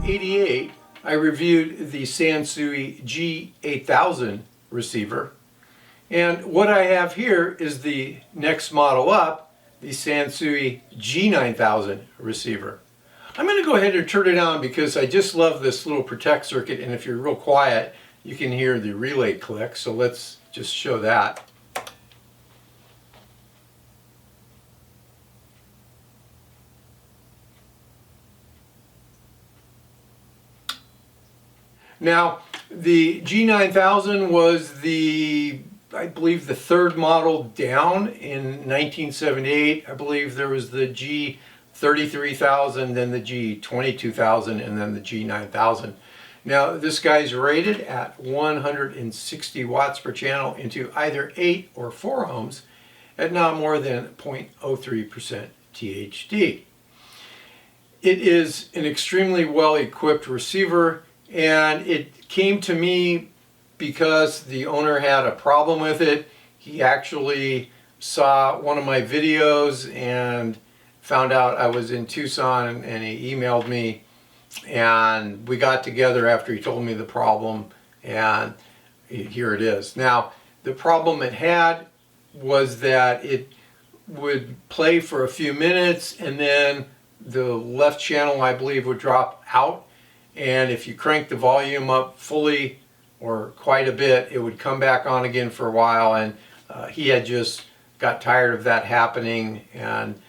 88, I reviewed the Sansui G9000 receiver. And what I have here is the next model up, the Sansui G9000 receiver. I'm going to go ahead and turn it on because I just love this little protect circuit, and if you're real quiet, you can hear the relay click. So let's just show that. Now, the G9000 was I believe the third model down in 1978. I believe there was the G33000, then the G22000, and then the G9000. Now, this guy's rated at 160 watts per channel into either 8 or 4 ohms at not more than 0.03% THD. It is an extremely well-equipped receiver, and it came to me because the owner had a problem with it. He actually saw one of my videos and found out I was in Tucson, and he emailed me, and we got together after he told me the problem, and here it is. Now, the problem it had was that it would play for a few minutes, and then the left channel, I believe, would drop out. And if you crank the volume up fully or quite a bit, it would come back on again for a while. And he had just got tired of that happening and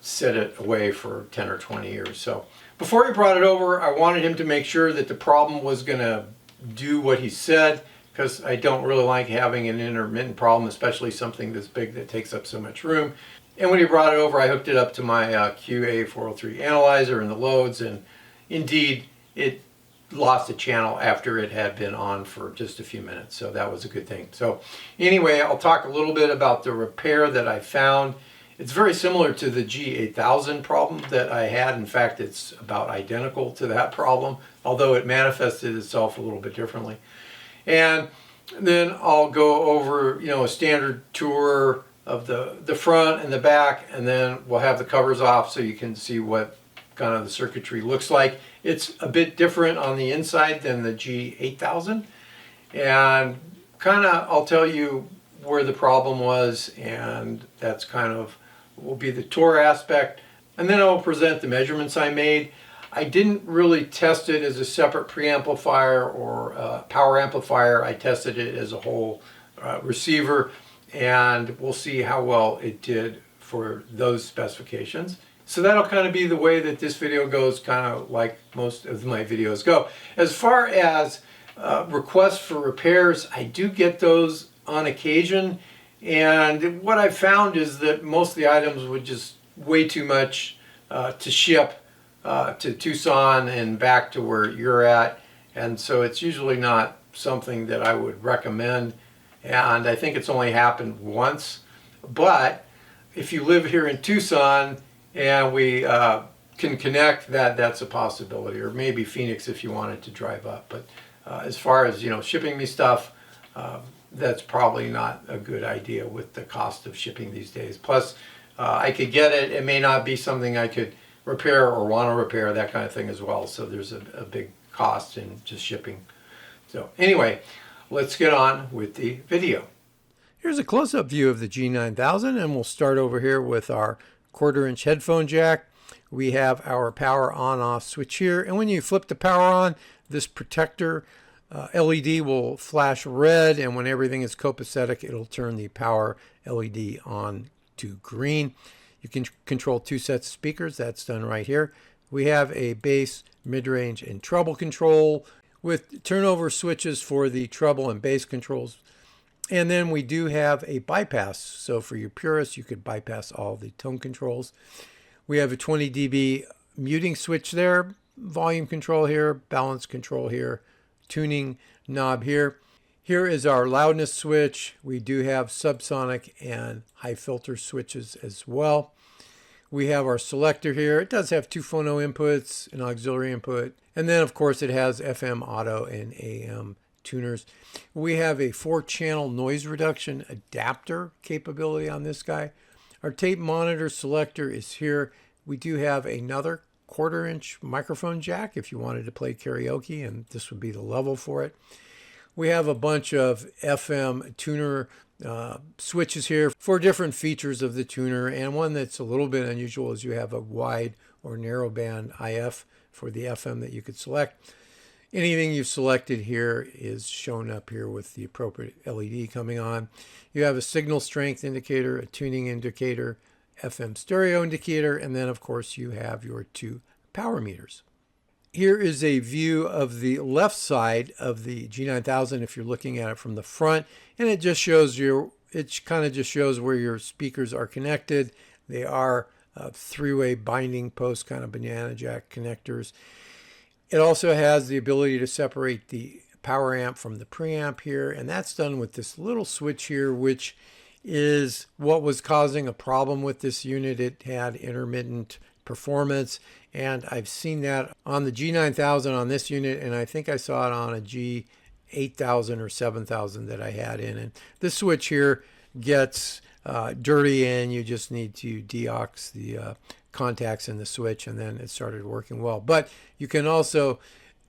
set it away for 10 or 20 years. So before he brought it over, I wanted him to make sure that the problem was going to do what he said, because I don't really like having an intermittent problem, especially something this big that takes up so much room. And when he brought it over, I hooked it up to my QA403 analyzer and the loads, and indeed, it lost a channel after it had been on for just a few minutes, so that was a good thing. So anyway, I'll talk a little bit about the repair that I found. It's very similar to the G8000 problem that I had. In fact, it's about identical to that problem, although it manifested itself a little bit differently. And then I'll go over, a standard tour of the front and the back, and then we'll have the covers off so you can see what kind of the circuitry looks like. It's a bit different on the inside than the G8000, and kind of I'll tell you where the problem was, and that's kind of will be the tour aspect, and then I'll present the measurements I made. I didn't really test it as a separate preamplifier or power amplifier. I tested it as a whole receiver, and we'll see how well it did for those specifications. So that'll kind of be the way that this video goes, kind of like most of my videos go. As far as requests for repairs, I do get those on occasion, and what I found is that most of the items would just way too much to ship to Tucson and back to where you're at, and so it's usually not something that I would recommend, and I think it's only happened once. But if you live here in Tucson and we can connect, that's a possibility, or maybe Phoenix if you wanted to drive up. But as far as shipping me stuff, that's probably not a good idea with the cost of shipping these days. Plus, I could get it, it may not be something I could repair or want to repair, that kind of thing as well. So there's a big cost in just shipping. So anyway, let's get on with the video. Here's a close-up view of the G9000, and we'll start over here with our 1/4-inch headphone jack. We have our power on-off switch here, and when you flip the power on, this protector LED will flash red, and when everything is copacetic, it'll turn the power LED on to green. You can control 2 sets of speakers. That's done right here. We have a bass, mid-range, and treble control with turnover switches for the treble and bass controls. And then we do have a bypass. So for your purists, you could bypass all the tone controls. We have a 20 dB muting switch there, volume control here, balance control here, tuning knob here. Here is our loudness switch. We do have subsonic and high filter switches as well. We have our selector here. It does have 2 phono inputs, an auxiliary input, and then of course it has FM auto and AM tuners. We have a 4-channel noise reduction adapter capability on this guy. Our tape monitor selector is here. We do have another 1/4-inch microphone jack if you wanted to play karaoke, and this would be the level for it. We have a bunch of FM tuner switches here for different features of the tuner, and one that's a little bit unusual is you have a wide or narrow band IF for the FM that you could select. Anything you've selected here is shown up here with the appropriate LED coming on. You have a signal strength indicator, a tuning indicator, FM stereo indicator, and then of course you have your 2 power meters. Here is a view of the left side of the G9000 if you're looking at it from the front, and it just shows kind of just shows where your speakers are connected. They are 3-way binding post kind of banana jack connectors. It also has the ability to separate the power amp from the preamp here, and that's done with this little switch here, which is what was causing a problem with this unit. It had intermittent performance, and I've seen that on the G9000 on this unit, and I think I saw it on a G8000 or 7000 that I had in. And this switch here gets dirty, and you just need to deox the contacts in the switch, and then it started working well. But you can also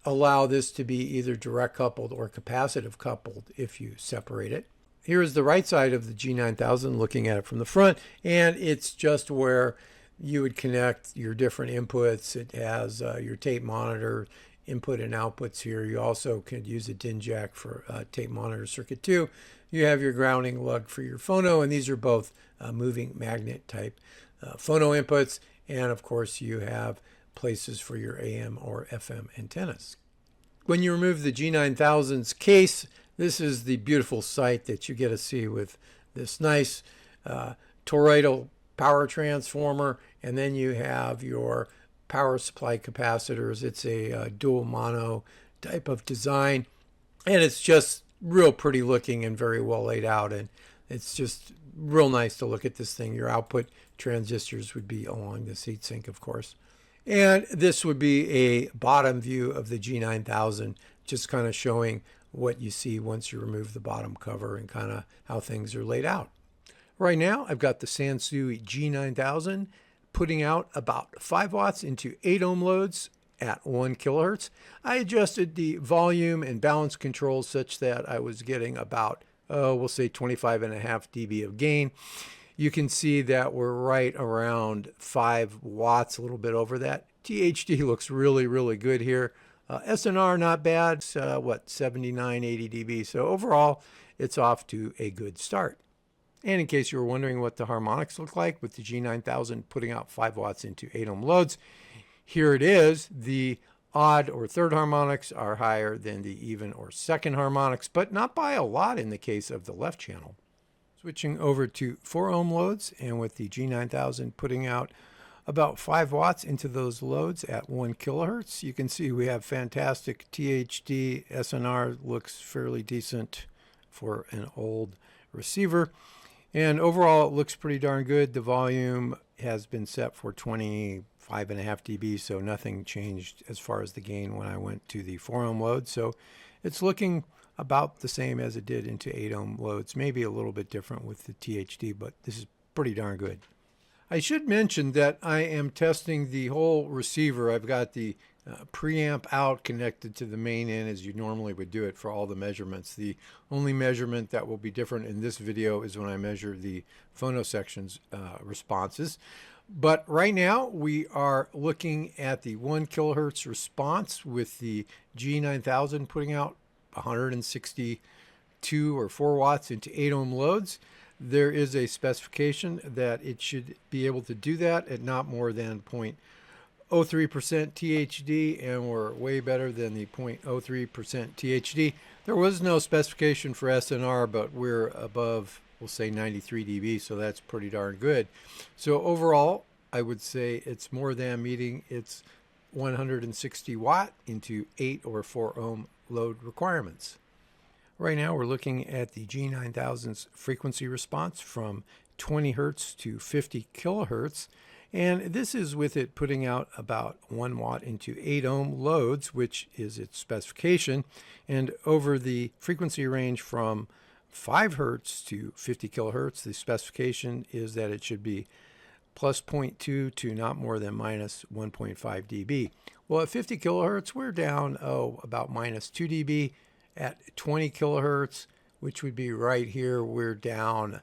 allow this to be either direct coupled or capacitive coupled if you separate it. Here is the right side of the G9000 looking at it from the front, and it's just where you would connect your different inputs. It has your tape monitor input and outputs here. You also could use a DIN jack for tape monitor circuit 2. You have your grounding lug for your phono, and these are both moving magnet type phono inputs. And of course you have places for your AM or FM antennas. When you remove the G9000's case, this is the beautiful sight that you get to see with this nice toroidal power transformer, and then you have your power supply capacitors. It's a dual mono type of design, and it's just real pretty looking and very well laid out, and it's just real nice to look at this thing. Your output transistors would be along this heatsink, of course. And this would be a bottom view of the G9000, just kind of showing what you see once you remove the bottom cover and kind of how things are laid out. Right now, I've got the Sansui G9000 putting out about 5 watts into 8 ohm loads at 1 kilohertz. I adjusted the volume and balance controls such that I was getting about, we'll say 25.5 dB of gain. You can see that we're right around 5 watts, a little bit over that. THD looks really, really good here. SNR not bad, 79, 80 dB. So overall, it's off to a good start. And in case you were wondering what the harmonics look like with the G9000 putting out 5 watts into 8 ohm loads, here it is. The odd or third harmonics are higher than the even or second harmonics, but not by a lot in the case of the left channel. Switching over to 4 ohm loads, and with the G9000 putting out about 5 watts into those loads at 1 kilohertz, you can see we have fantastic THD. SNR looks fairly decent for an old receiver. And overall, it looks pretty darn good. The volume has been set for 25.5 dB, so nothing changed as far as the gain when I went to the 4 ohm load. So it's looking about the same as it did into 8 ohm loads, maybe a little bit different with the THD, but this is pretty darn good. I should mention that I am testing the whole receiver. I've got the preamp out connected to the main in as you normally would do it for all the measurements. The only measurement that will be different in this video is when I measure the phono section's responses. But right now we are looking at the 1 kilohertz response with the G9000 putting out 162 or 4 watts into 8 ohm loads. There is a specification that it should be able to do that at not more than 0.03% THD, and we're way better than the 0.03% THD. There was no specification for SNR, but we're above, we'll say 93 dB, so that's pretty darn good. So overall, I would say it's more than meeting its 160 watt into 8 or 4 ohm load requirements. Right now we're looking at the G9000's frequency response from 20 hertz to 50 kilohertz, and this is with it putting out about 1 watt into 8 ohm loads, which is its specification. And over the frequency range from 5 hertz to 50 kilohertz, the specification is that it should be plus 0.2 to not more than minus 1.5 dB. Well, at 50 kilohertz, we're down, about minus 2 dB. At 20 kilohertz, which would be right here, we're down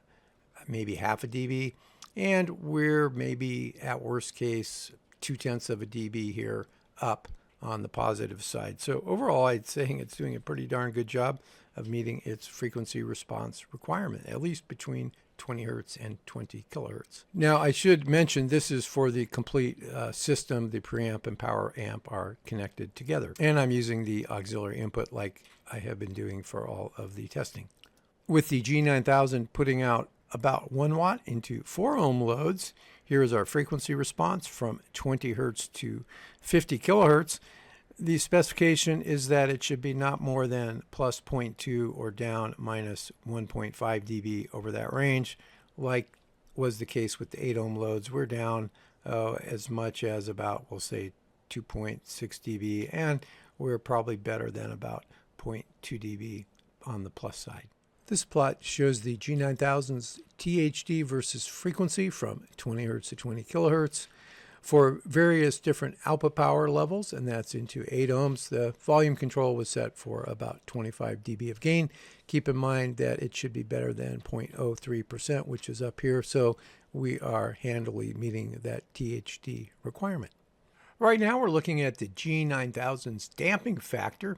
maybe half a dB. And we're maybe, at worst case, 0.2 of a dB here up on the positive side. So overall, I'd say it's doing a pretty darn good job of meeting its frequency response requirement, at least between 20 hertz and 20 kilohertz. Now, I should mention this is for the complete system. The preamp and power amp are connected together. And I'm using the auxiliary input like I have been doing for all of the testing. With the G9000 putting out about 1 watt into 4 ohm loads, here is our frequency response from 20 hertz to 50 kilohertz. The specification is that it should be not more than plus 0.2 or down minus 1.5 dB over that range. Like was the case with the 8 ohm loads, we're down as much as about, we'll say, 2.6 dB, and we're probably better than about 0.2 dB on the plus side. This plot shows the G9000's THD versus frequency from 20 hertz to 20 kilohertz. For various different output power levels, and that's into 8 ohms, the volume control was set for about 25 dB of gain. Keep in mind that it should be better than 0.03%, which is up here, so we are handily meeting that THD requirement. Right now we're looking at the G9000's damping factor,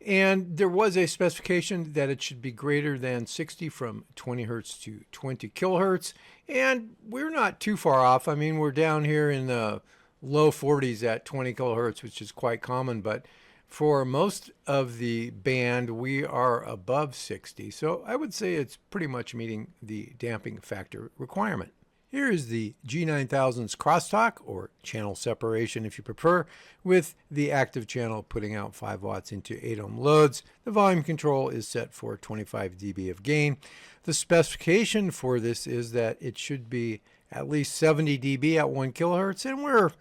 and there was a specification that it should be greater than 60 from 20 hertz to 20 kilohertz, and we're not too far off. I mean, we're down here in the low 40s at 20 kilohertz, which is quite common, but for most of the band, we are above 60. So I would say it's pretty much meeting the damping factor requirement. Here is the G9000's crosstalk, or channel separation if you prefer, with the active channel putting out 5 watts into 8 ohm loads. The volume control is set for 25 dB of gain. The specification for this is that it should be at least 70 dB at 1 kilohertz, and we're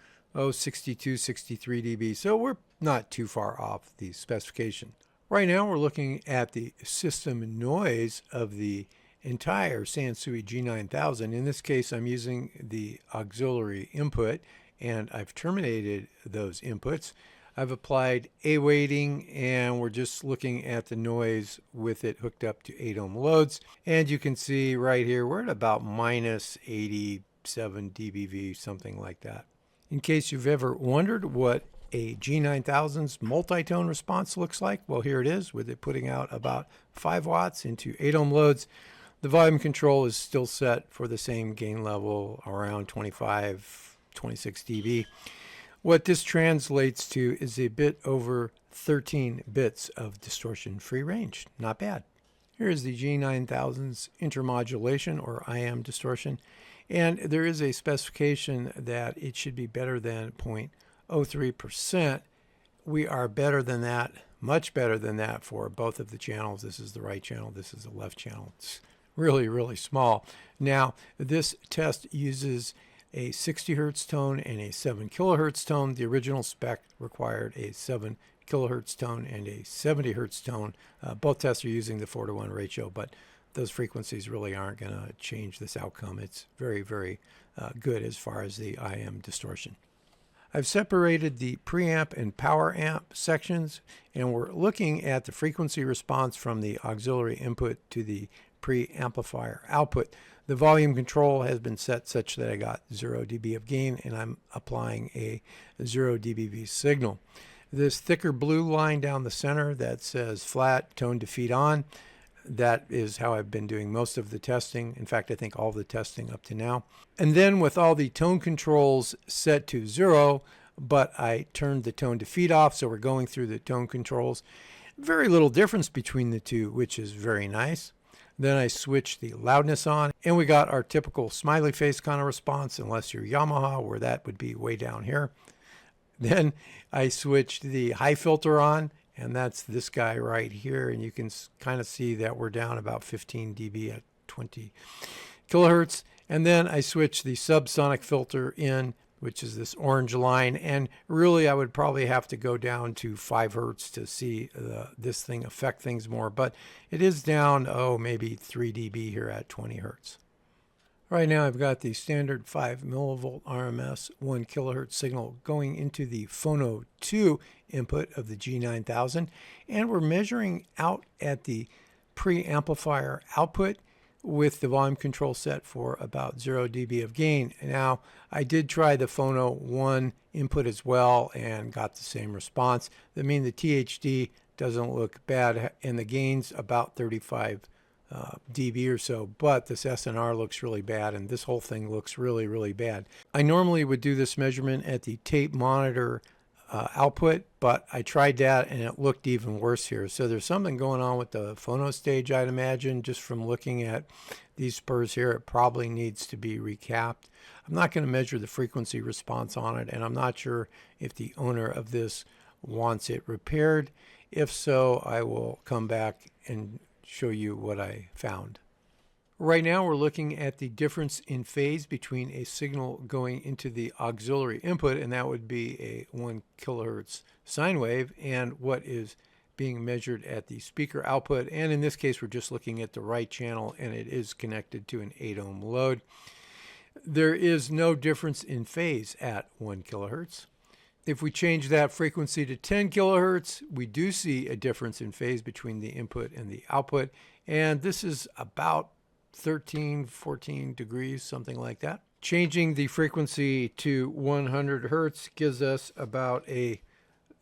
62, 63 dB, so we're not too far off the specification. Right now we're looking at the system noise of the entire Sansui G9000. In this case, I'm using the auxiliary input, and I've terminated those inputs. I've applied A weighting, and we're just looking at the noise with it hooked up to 8 ohm loads. And you can see right here, we're at about minus 87 dBV, something like that. In case you've ever wondered what a G9000's multitone response looks like, well, here it is, with it putting out about 5 watts into 8 ohm loads. The volume control is still set for the same gain level, around 25, 26 dB. What this translates to is a bit over 13 bits of distortion-free range. Not bad. Here is the G9000's intermodulation, or IM distortion, and there is a specification that it should be better than 0.03%. We are better than that, much better than that for both of the channels. This is the right channel, this is the left channel. It's really, really small. Now, this test uses a 60 hertz tone and a 7 kilohertz tone. The original spec required a 7 kilohertz tone and a 70 hertz tone. Both tests are using the 4:1 ratio, but those frequencies really aren't going to change this outcome. It's very, very good as far as the IM distortion. I've separated the preamp and power amp sections, and we're looking at the frequency response from the auxiliary input to the preamplifier output. The volume control has been set such that I got 0 dB of gain, and I'm applying a 0 dBV signal. This thicker blue line down the center that says flat, tone to feed on, that is how I've been doing most of the testing. In fact, I think all the testing up to now. And then with all the tone controls set to 0, but I turned the tone to feed off, so we're going through the tone controls. Very little difference between the two, which is very nice. Then I switched the loudness on, and we got our typical smiley face kind of response, unless you're Yamaha, where that would be way down here. Then I switched the high filter on, and that's this guy right here, and you can kind of see that we're down about 15 dB at 20 kilohertz. And then I switched the subsonic filter in, which is this orange line, and really I would probably have to go down to 5 hertz to see this thing affect things more, but it is down, maybe 3 dB here at 20 hertz. Right now I've got the standard 5 millivolt RMS 1 kilohertz signal going into the Phono 2 input of the G9000, and we're measuring out at the preamplifier output with the volume control set for about 0 dB of gain. Now, I did try the Phono 1 input as well and got the same response. That means the THD doesn't look bad, and the gain's about 35 dB or so, but this SNR looks really bad, and this whole thing looks really, really bad. I normally would do this measurement at the tape monitor output, but I tried that and it looked even worse here. So there's something going on with the phono stage, I'd imagine, just from looking at these spurs here. It probably needs to be recapped. I'm not going to measure the frequency response on it, and I'm not sure if the owner of this wants it repaired. If so, I will come back and show you what I found. Right now we're looking at the difference in phase between a signal going into the auxiliary input, and that would be a 1 kilohertz sine wave, and what is being measured at the speaker output. And in this case we're just looking at the right channel, and it is connected to an 8 ohm load. There is no difference in phase at 1 kilohertz. If we change that frequency to 10 kilohertz, we do see a difference in phase between the input and the output, and this is about 13, 14 degrees, something like that. Changing the frequency to 100 hertz gives us about a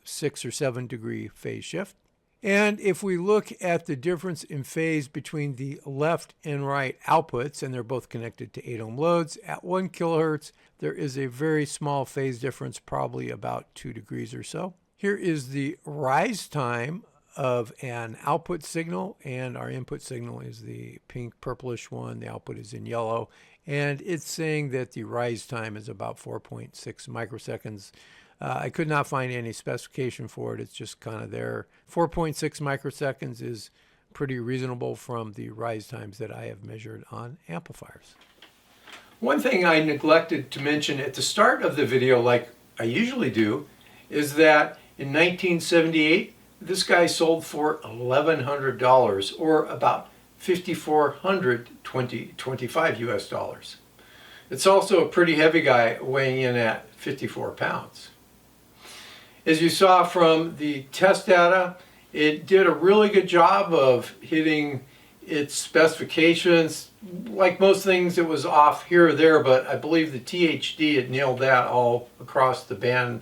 6 or 7 degree phase shift. And if we look at the difference in phase between the left and right outputs, and they're both connected to 8 ohm loads, at 1 kilohertz, there is a very small phase difference, probably about 2 degrees or so. Here is the rise time of an output signal, and our input signal is the pink purplish one. The output is in yellow, and it's saying that the rise time is about 4.6 microseconds. I could not find any specification for it. It's just kind of there. 4.6 microseconds is pretty reasonable from the rise times that I have measured on amplifiers. One thing I neglected to mention at the start of the video, like I usually do, is that in 1978 this guy sold for $1,100, or about 5,425 US dollars. It's also a pretty heavy guy, weighing in at 54 pounds. As you saw from the test data, it did a really good job of hitting its specifications. Like most things, it was off here or there, but I believe the THD had nailed that all across the band.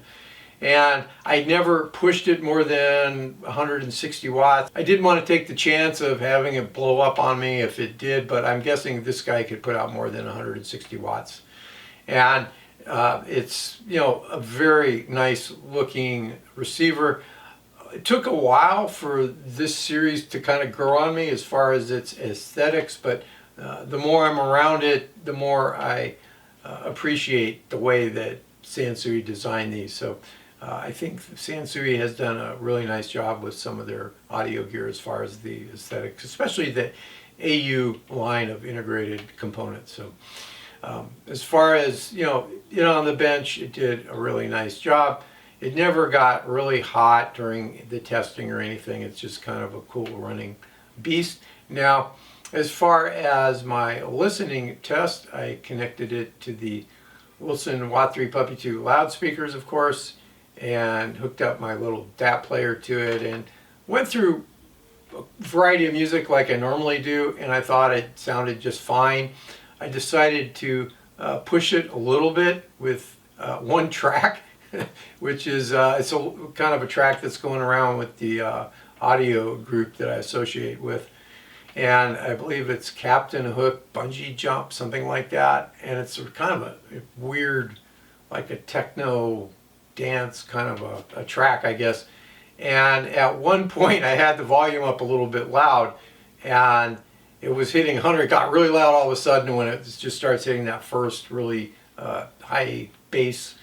And I never pushed it more than 160 watts. I didn't want to take the chance of having it blow up on me if it did, but I'm guessing this guy could put out more than 160 watts. And it's, you know, a very nice looking receiver. It took a while for this series to kind of grow on me as far as its aesthetics, but the more I'm around it, the more I appreciate the way that Sansui designed these. So I think Sansui has done a really nice job with some of their audio gear as far as the aesthetics, especially the AU line of integrated components. So as far as, you know, on the bench, it did a really nice job. It never got really hot during the testing or anything. It's just kind of a cool running beast. Now, as far as my listening test, I connected it to the Wilson Watt 3 Puppy 2 loudspeakers, of course, and hooked up my little DAT player to it and went through a variety of music like I normally do, and I thought it sounded just fine. I decided to push it a little bit with one track, which is it's a kind of a track that's going around with the audio group that I associate with. And I believe it's Captain Hook Bungee Jump, something like that. And it's kind of a weird, like a techno dance kind of a track, I guess. And at one point I had the volume up a little bit loud, and it was hitting 100. It got really loud all of a sudden when it just starts hitting that first really high bass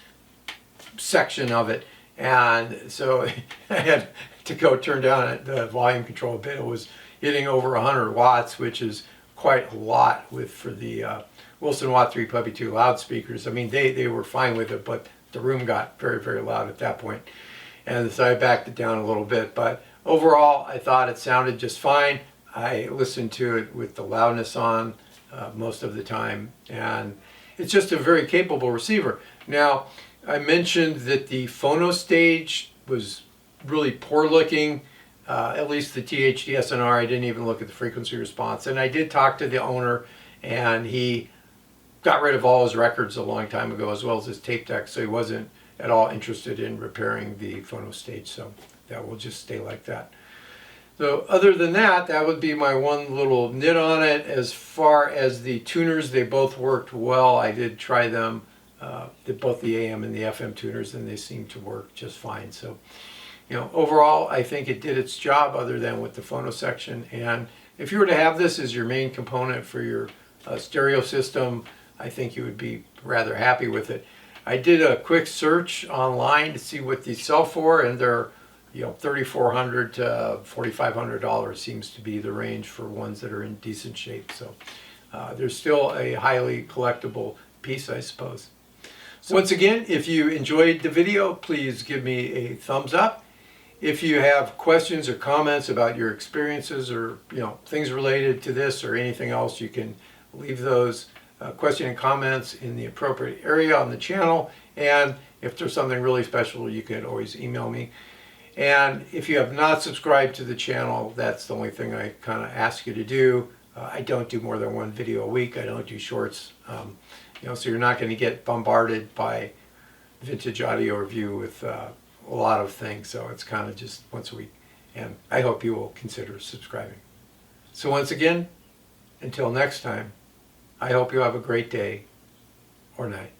section of it. And so I had to go turn down the volume control a bit. It was hitting over 100 watts, which is quite a lot for the Wilson Watt 3 Puppy 2 loudspeakers. I mean, they were fine with it, but the room got very, very loud at that point. And so I backed it down a little bit. But overall, I thought it sounded just fine. I listened to it with the loudness on most of the time, and it's just a very capable receiver. Now, I mentioned that the phono stage was really poor looking, at least the THD SNR. I didn't even look at the frequency response, and I did talk to the owner, and he got rid of all his records a long time ago, as well as his tape deck, so he wasn't at all interested in repairing the phono stage, so that will just stay like that. So other than that, that would be my one little nit on it. As far as the tuners, they both worked well. I did try them, both the AM and the FM tuners, and they seemed to work just fine. So, overall, I think it did its job, other than with the phono section. And if you were to have this as your main component for your stereo system, I think you would be rather happy with it. I did a quick search online to see what these sell for, and they're $3,400 to $4,500 seems to be the range for ones that are in decent shape. So they're still a highly collectible piece, I suppose. So once again, if you enjoyed the video, please give me a thumbs up. If you have questions or comments about your experiences, or things related to this or anything else, you can leave those question and comments in the appropriate area on the channel. And if there's something really special, you can always email me. And if you have not subscribed to the channel, that's the only thing I kind of ask you to do. I don't do more than one video a week. I don't do shorts. So you're not going to get bombarded by vintage audio review with a lot of things. So it's kind of just once a week. And I hope you will consider subscribing. So once again, until next time, I hope you have a great day or night.